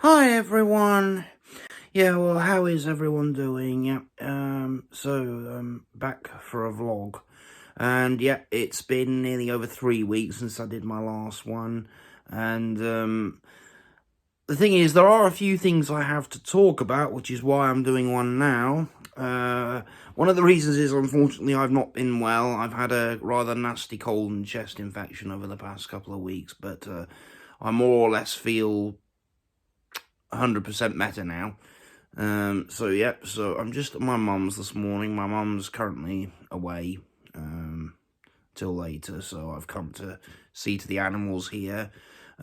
Hi everyone. Yeah, well, how is everyone doing? Yeah. Back for a vlog. And yeah, it's been nearly over 3 weeks since I did my last one. And the thing is, there are a few things I have to talk about, which is why I'm doing one now. One of the reasons is, unfortunately, I've not been well. I've had a rather nasty cold and chest infection over the past couple of weeks, but I more or less feel 100% better now. So I'm just at my mum's this morning. My mum's currently away till later, so I've come to see to the animals here.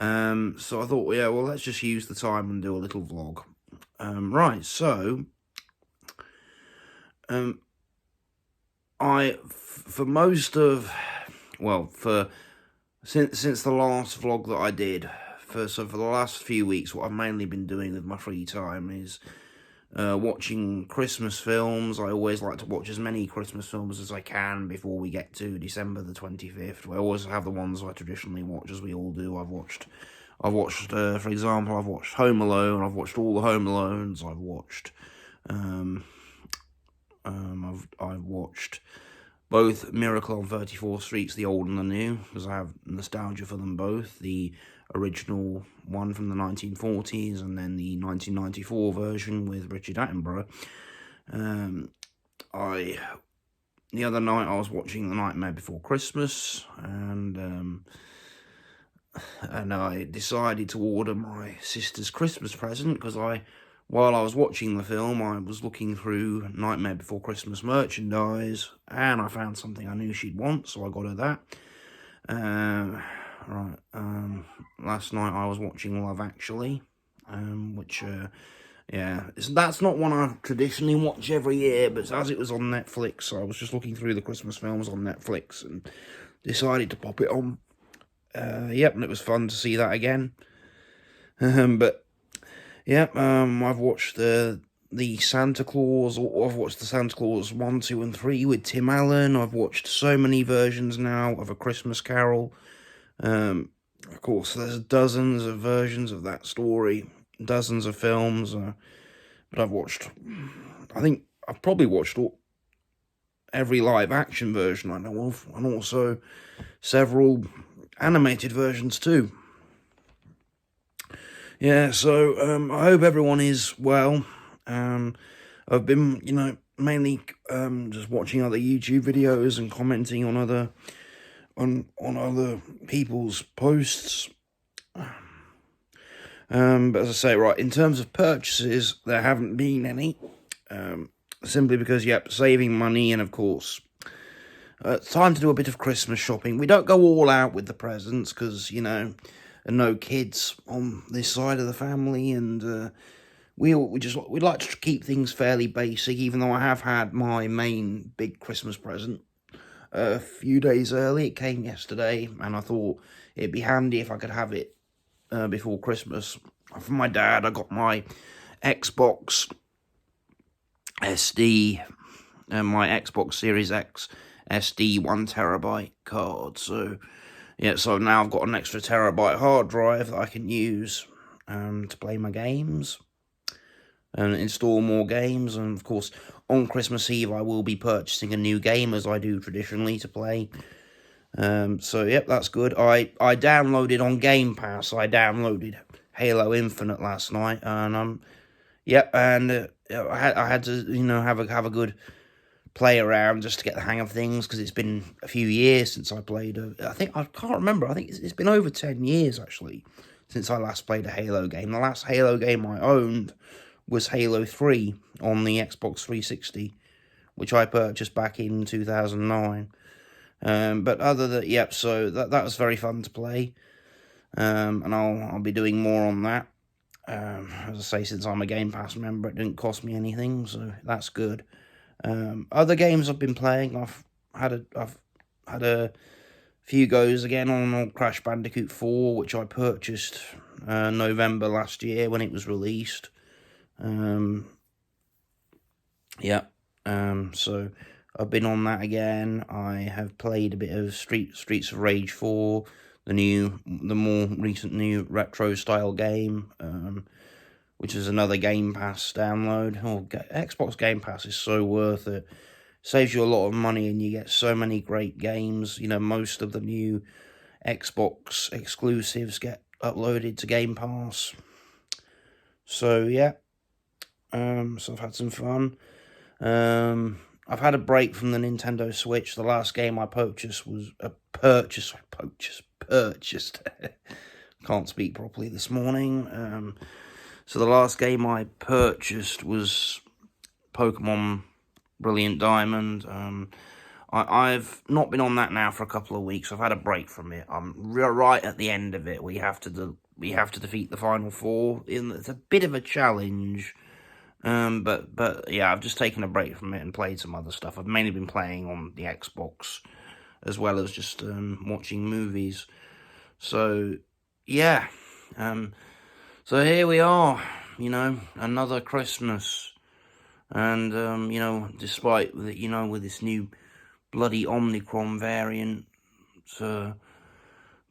So I thought, yeah, well, let's just use the time and do a little vlog. Right, so for most of, well, since the last vlog that I did, for the last few weeks, what I've mainly been doing with my free time is watching Christmas films. I always like to watch as many Christmas films as I can before we get to December the 25th. I always have the ones I traditionally watch, as we all do. I've watched, for example, I've watched Home Alone. I've watched all the Home Alones. I've watched, I've watched both Miracle on 34th Streets, the old and the new, because I have nostalgia for them both. The original one from the 1940s and then the 1994 version with Richard Attenborough. The other night I was watching The Nightmare Before Christmas, and I decided to order my sister's Christmas present, because while I was watching the film, I was looking through Nightmare Before Christmas merchandise, and I found something I knew she'd want, so I got her that. Last night I was watching Love Actually, which, yeah, that's not one I traditionally watch every year, but as it was on Netflix, I was just looking through the Christmas films on Netflix and decided to pop it on. Yep, and it was fun to see that again. But yeah, I've watched the Santa Claus, or I've watched the Santa Claus 1, 2, and 3 with Tim Allen. I've watched so many versions now of A Christmas Carol. Of course, there's dozens of versions of that story, dozens of films, but I think I've probably watched every live-action version I know of, and also several animated versions too. Yeah, so I hope everyone is well. I've been, mainly just watching other YouTube videos and commenting on other people's posts. But as I say, right, in terms of purchases, there haven't been any. Simply because, yep, saving money, and of course, it's time to do a bit of Christmas shopping. We don't go all out with the presents because, there are no kids on this side of the family, and we like to keep things fairly basic, even though I have had my main big Christmas present a few days early. It came yesterday, and I thought it'd be handy if I could have it before Christmas. From my dad, I got my Xbox SD and my Xbox Series X SD 1TB card. So yeah, so now I've got an extra terabyte hard drive that I can use to play my games and install more games. And of course, on Christmas Eve, I will be purchasing a new game, as I do traditionally, to play. So yep, that's good. I downloaded on Game Pass. I downloaded Halo Infinite last night, and I had to have a good play around just to get the hang of things, because it's been a few years since I played. I can't remember. I think it's been over 10 years actually since I last played a Halo game. The last Halo game I owned was Halo 3 on the Xbox 360, which I purchased back in 2009. But other than, yep, so that was very fun to play, and I'll be doing more on that. As I say, since I'm a Game Pass member, it didn't cost me anything, so that's good. Other games I've been playing, I've had a few goes again on Crash Bandicoot 4, which I purchased November last year when it was released. So I've been on that again. I have played a bit of Streets of Rage 4, the more recent new retro style game. which is another Game Pass download. Xbox Game Pass is so worth it. Saves you a lot of money, and you get so many great games. You know, most of the new Xbox exclusives get uploaded to Game Pass. So yeah, so I've had some fun. I've had a break from the Nintendo Switch. The last game I purchased was purchased. Can't speak properly this morning. So the last game I purchased was Pokemon Brilliant Diamond. I've not been on that now for a couple of weeks. I've had a break from it. I'm right at the end of it. We have to defeat the final four. It's a bit of a challenge. But yeah, I've just taken a break from it and played some other stuff. I've mainly been playing on the Xbox, as well as just watching movies. So yeah, so here we are. You know, another Christmas, and you know, despite that, you know, with this new bloody Omicron variant, but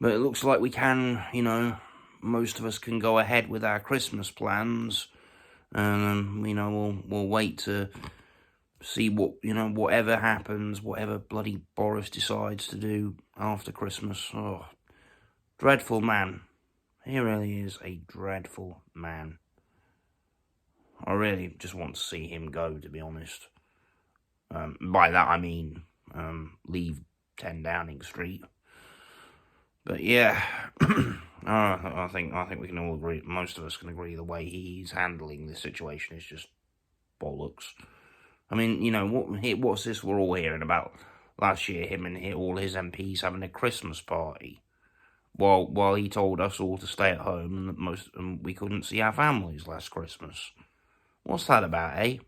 it looks like we can, you know, most of us can go ahead with our Christmas plans. And you know, we'll wait to see what, you know, whatever happens, whatever bloody Boris decides to do after Christmas. Oh, dreadful man. He really is a dreadful man. I really just want to see him go, to be honest. By that I mean leave 10 Downing Street. But yeah, I think we can all agree, most of us can agree, the way he's handling this situation is just bollocks. I mean, you know, what's this we're all hearing about last year, him and all his MPs having a Christmas party, while he told us all to stay at home, and we couldn't see our families last Christmas. What's that about, eh?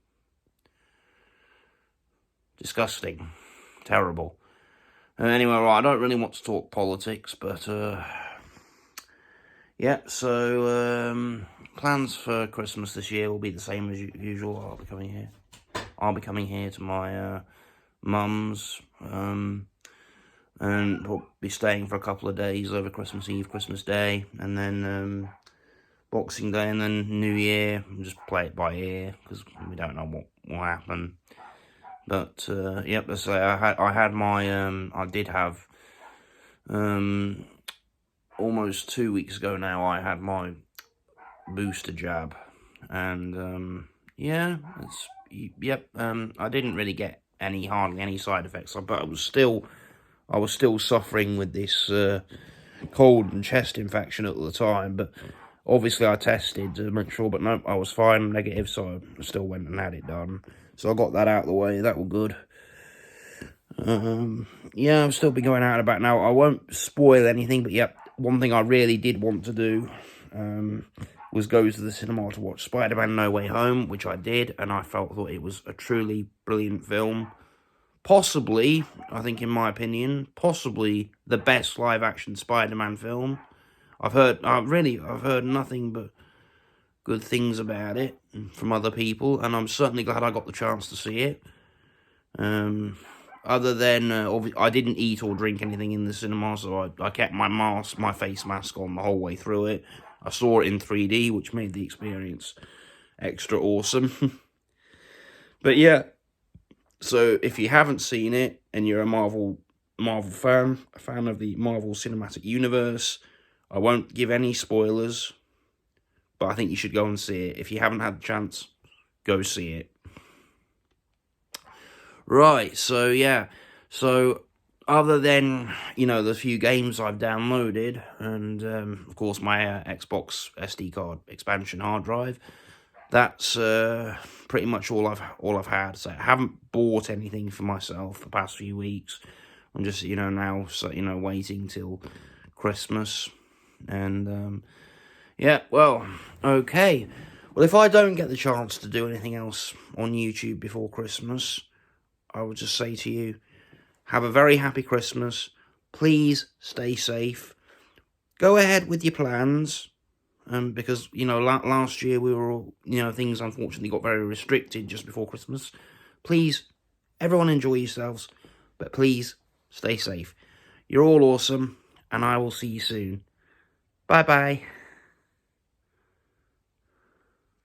Disgusting. Terrible. Anyway, right, I don't really want to talk politics, but yeah, so plans for Christmas this year will be the same as usual. I'll be coming here to my mum's, and we'll be staying for a couple of days over Christmas Eve, Christmas Day, and then Boxing Day, and then New Year. We'll just play it by ear, because we don't know what will happen. But yep, let's say I did have almost 2 weeks ago now, I had my booster jab, and yeah, I didn't really get hardly any side effects, but I was still suffering with this cold and chest infection at the time. But obviously I tested to make sure, but no, I was fine, negative, so I still went and had it done. So I got that out of the way. That was good. Yeah, I've still been going out and about now. I won't spoil anything, but yep, one thing I really did want to do was go to the cinema to watch Spider-Man No Way Home, which I did, and I thought it was a truly brilliant film. Possibly, I think in my opinion, possibly the best live-action Spider-Man film. I've heard nothing but good things about it from other people, and I'm certainly glad I got the chance to see it. Other than, I didn't eat or drink anything in the cinema, so I kept my face mask on the whole way through it. I saw it in 3D, which made the experience extra awesome. But yeah, so if you haven't seen it, and you're a Marvel fan, a fan of the Marvel Cinematic Universe, I won't give any spoilers, but I think you should go and see it. If you haven't had the chance, go see it. Right, so yeah. So other than, you know, the few games I've downloaded, and of course my Xbox SD card expansion hard drive, that's pretty much all I've had. So I haven't bought anything for myself the past few weeks. I'm just, you know, now, so, you know, waiting till Christmas. And yeah, well, okay. Well, if I don't get the chance to do anything else on YouTube before Christmas, I would just say to you, have a very happy Christmas. Please stay safe. Go ahead with your plans. Because, you know, last year we were all, you know, things unfortunately got very restricted just before Christmas. Please, everyone enjoy yourselves, but please stay safe. You're all awesome, and I will see you soon. Bye-bye.